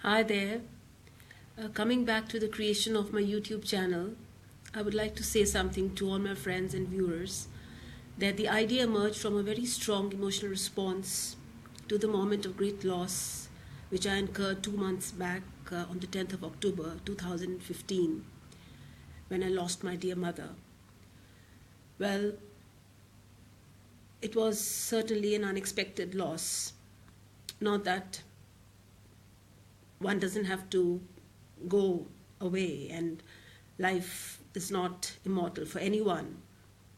Hi there. Coming back to the creation of my YouTube channel, I would like to say something to all my friends and viewers that the idea emerged from a very strong emotional response to the moment of great loss which I incurred 2 months back on the 10th of October 2015 when I lost my dear mother. Well, it was certainly an unexpected loss. Not that one doesn't have to go away, and life is not immortal for anyone,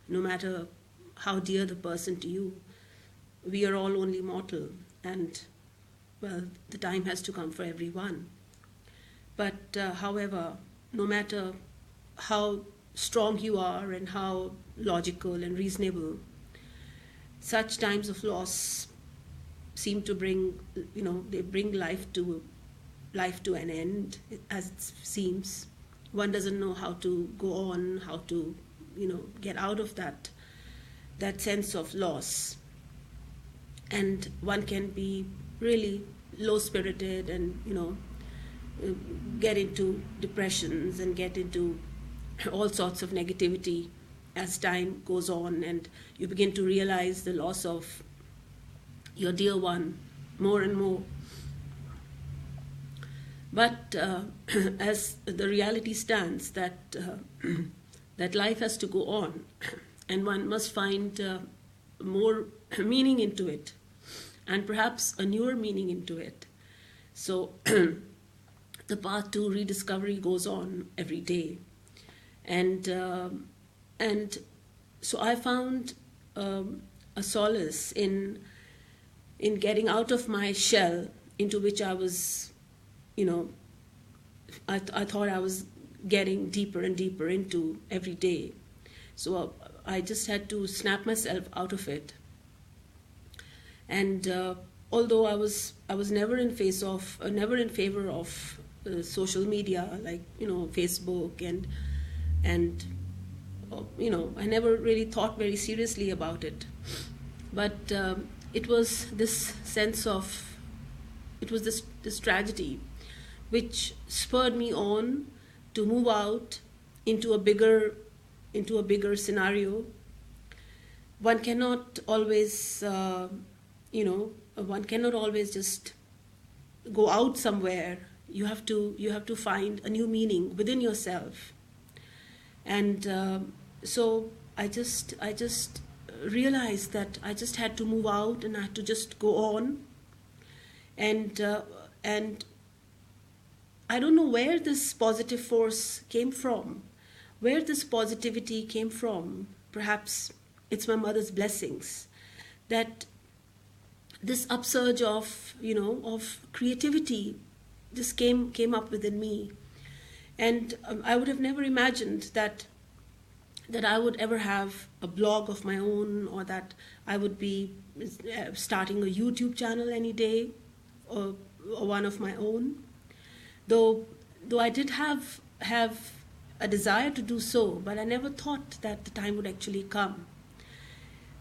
no matter how dear the person to you. We are all only mortal, and well, the time has to come for everyone. But however, no matter how strong you are and how logical and reasonable, such times of loss seem to bring, they bring life to an end, as it seems. One doesn't know how to go on, how to, get out of that sense of loss. And one can be really low-spirited and, get into depressions and get into all sorts of negativity as time goes on, and you begin to realize the loss of your dear one more and more. But as the reality stands, that that life has to go on, and one must find more meaning into it, and perhaps a newer meaning into it. So the path to rediscovery goes on every day, and so I found a solace in getting out of my shell into which I was. I thought I was getting deeper and deeper into every day. So I just had to snap myself out of it. And although I was never in favor of social media, like Facebook and I never really thought very seriously about it. But it was this tragedy which spurred me on to move out into a bigger scenario. One cannot always, one cannot always just go out somewhere. You have to find a new meaning within yourself. And so I just realized that I just had to move out, and I had to just go on. And I don't know where this positive force came from, where this positivity came from. Perhaps it's my mother's blessings, that this upsurge of creativity just came up within me. And I would have never imagined that I would ever have a blog of my own, or that I would be starting a YouTube channel any day, or one of my own. Though I did have a desire to do so, but I never thought that the time would actually come.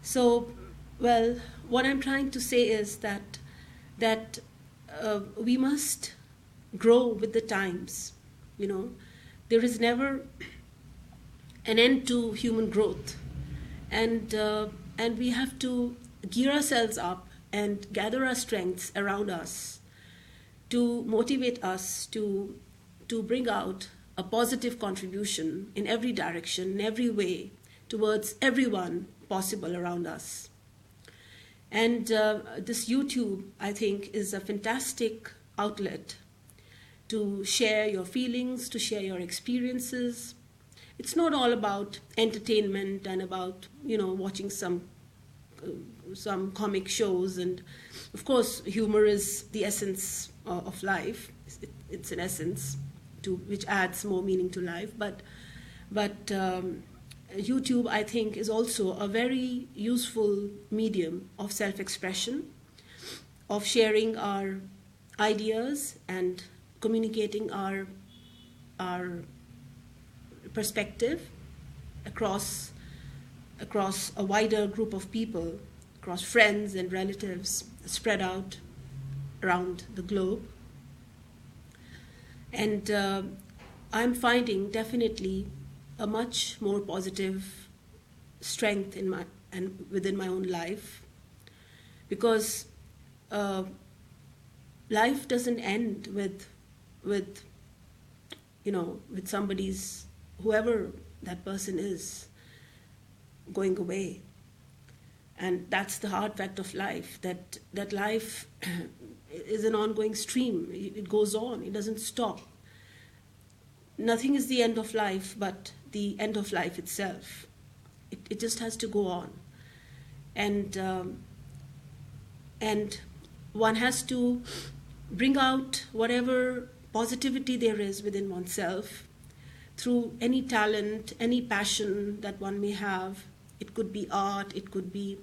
So, well, what I'm trying to say is that we must grow with the times. There is never an end to human growth, and we have to gear ourselves up and gather our strengths around us to motivate us to bring out a positive contribution in every direction, in every way, towards everyone possible around us. And this YouTube, I think, is a fantastic outlet to share your feelings, to share your experiences. It's not all about entertainment and about, watching some comic shows, and of course humor is the essence of life. It's an essence which adds more meaning to life, but YouTube, I think, is also a very useful medium of self-expression, of sharing our ideas and communicating our perspective across a wider group of people, across friends and relatives spread out around the globe. And I'm finding definitely a much more positive strength in my and within my own life, because life doesn't end with with somebody's, whoever that person is, going away. And that's the hard fact of life, that life is an ongoing stream. It goes on, it doesn't stop. Nothing is the end of life but the end of life itself. It just has to go on. And one has to bring out whatever positivity there is within oneself through any talent, any passion that one may have. It could be art, it could be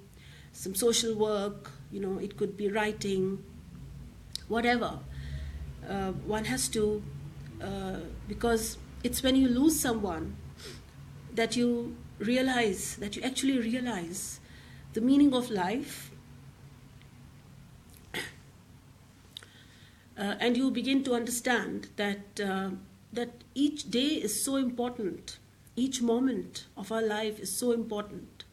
some social work, it could be writing, whatever. One has to, because it's when you lose someone that you actually realize the meaning of life, and you begin to understand that each day is so important, each moment of our life is so important.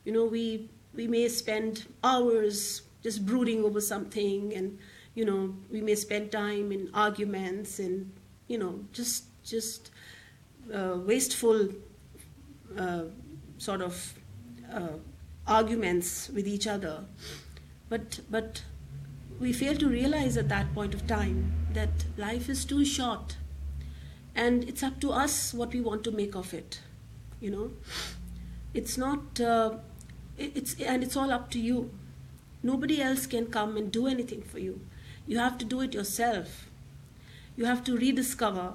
We may spend hours just brooding over something, and we may spend time in arguments and just wasteful sort of arguments with each other. But we fail to realize at that point of time that life is too short, and it's up to us what we want to make of it. It's not. It's all up to you. Nobody else can come and do anything for you. You have to do it yourself. You have to rediscover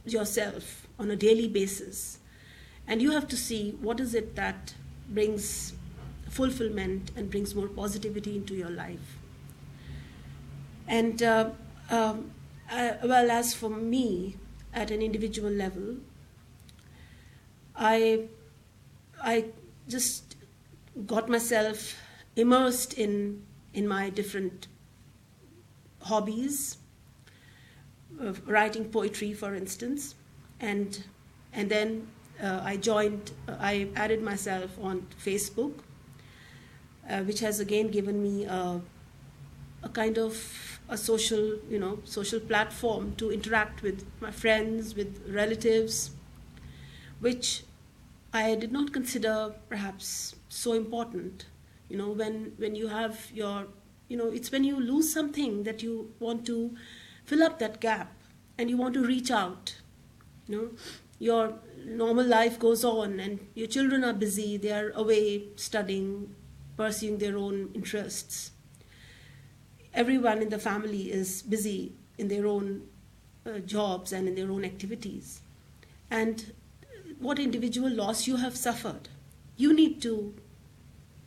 yourself on a daily basis, and you have to see what is it that brings fulfillment and brings more positivity into your life. And as for me, at an individual level, I just got myself immersed in my different hobbies, writing poetry, for instance, and then I added myself on Facebook, which has again given me a kind of a social platform to interact with my friends, with relatives, which I did not consider perhaps so important. When you have your, it's when you lose something that you want to fill up that gap and you want to reach out. Your normal life goes on and your children are busy, they are away studying, pursuing their own interests. Everyone in the family is busy in their own jobs and in their own activities. And what individual loss you have suffered, you need to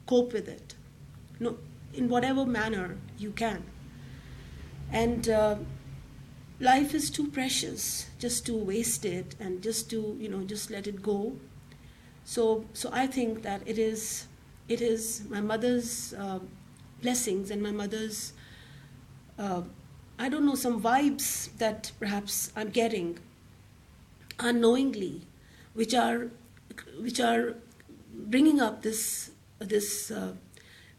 cope with it, in whatever manner you can. And life is too precious just to waste it and just to just let it go. So I think that it is my mother's blessings and my mother's some vibes that perhaps I'm getting unknowingly, which are bringing up this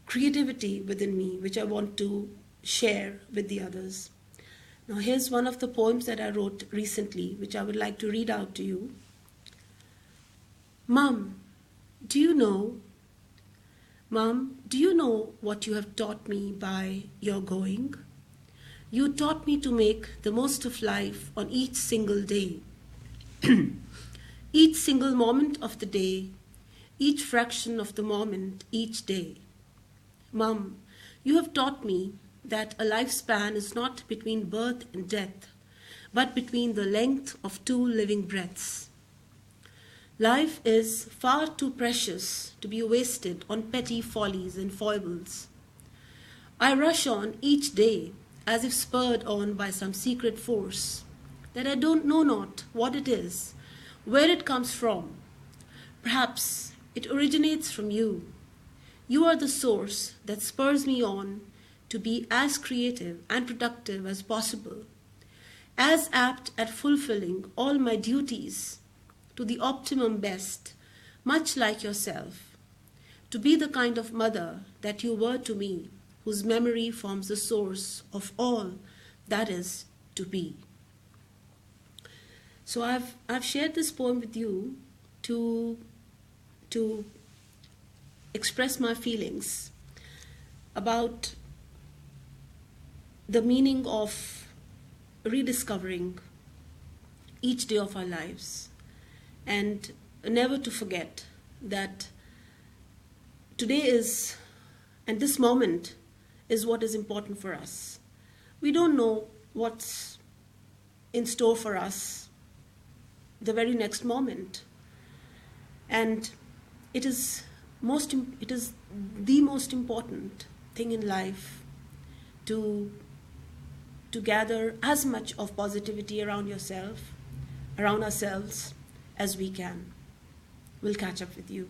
creativity within me, which I want to share with the others. Now here's one of the poems that I wrote recently, which I would like to read out to you. Mom, do you know what you have taught me by your going? You taught me to make the most of life on each single day. Each single moment of the day, each fraction of the moment, each day. Mom, you have taught me that a lifespan is not between birth and death, but between the length of two living breaths. Life is far too precious to be wasted on petty follies and foibles. I rush on each day as if spurred on by some secret force that I don't know not what it is, where it comes from. Perhaps it originates from you. You are the source that spurs me on to be as creative and productive as possible, as apt at fulfilling all my duties to the optimum best, much like yourself, to be the kind of mother that you were to me, whose memory forms the source of all that is to be. So I've shared this poem with you to express my feelings about the meaning of rediscovering each day of our lives, and never to forget that today is, and this moment is what is important for us. We don't know what's in store for us the very next moment, and it is the most important thing in life to gather as much of positivity around yourself, around ourselves, as we can. We'll catch up with you.